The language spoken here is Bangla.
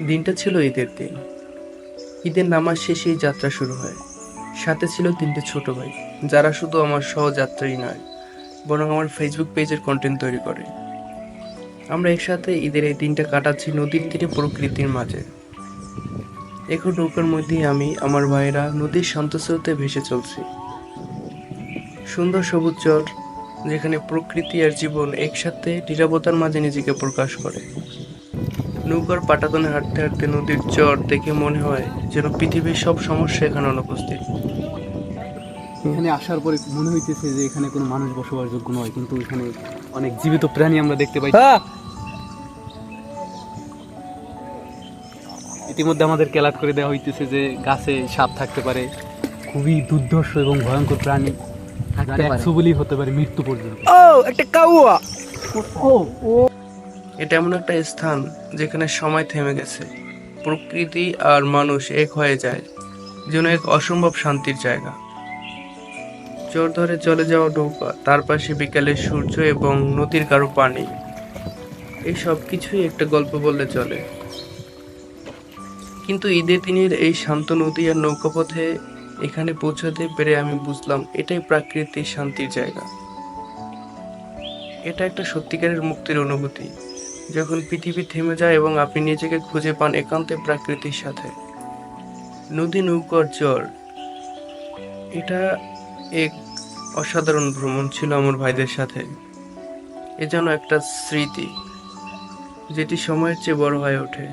দিনটা ছিল ঈদের দিন। ঈদের নামাজ শেষে এই যাত্রা শুরু হয়। সাথে ছিল 3টে ছোট ভাই, যারা শুধু আমার সহযাত্রী নয়, বরং আমার ফেসবুক পেজের কন্টেন্ট তৈরি করে। আমরা একসাথে ঈদের এই দিনটা কাটাচ্ছি নদীর তীরে প্রকৃতির মাঝে। এখন নৌকার মধ্যেই আমি, আমার ভাইয়েরা নদীর শান্ত স্রোতে ভেসে চলছি। সুন্দর সবুজ চর, যেখানে প্রকৃতি আর জীবন একসাথে নীরবতার মাঝে নিজেকে প্রকাশ করে। নৌকার পাটাতনে হাঁটতে হাঁটতে নদীর চর দেখে মনে হয় যেন পৃথিবীর সব সমস্যা এখানে অনুপস্থিত। এখানে আসার পরে মনে হইতেছে যে এখানে কোনো মানুষ বসবাসযোগ্য নয়, কিন্তু এখানে অনেক জীবিত প্রাণী আমরা দেখতে পাই। ইতিমধ্যে আমাদের ক্যালাট করে দেওয়া হইতেছে যে গাছে সাপ থাকতে পারে, খুবই দুর্ধর্ষ এবং ভয়ঙ্কর প্রাণী বলেই হতে পারে মৃত্যু পর্যন্ত। এটা এমন একটা স্থান যেখানে সময় থেমে গেছে, প্রকৃতি আর মানুষ এক হয়ে যায়, যেন এক অসম্ভব শান্তির জায়গা। চর ধরে চলে যাওয়া নৌকা, তার পাশে বিকালের সূর্য এবং নদীর কারো পানি, এই সব কিছুই একটা গল্প বললে চলে। কিন্তু ঈদের দিনের এই শান্ত নদী আর নৌকাপথে এখানে পৌঁছাতে পেরে আমি বুঝলাম এটাই প্রাকৃতিক শান্তির জায়গা। এটা একটা সত্যিকারের মুক্তির অনুভূতি, যখন পৃথিবী থেমে যায় এবং আপনি নিজেকে খুঁজে পান একান্তে প্রাকৃতির সাথে। নদী, নৌকার চর, এটা এক অসাধারণ ভ্রমণ ছিল আমার ভাইদের সাথে। এ যেন একটা স্মৃতি যেটি সময়ের চেয়ে বড় হয়ে ওঠে।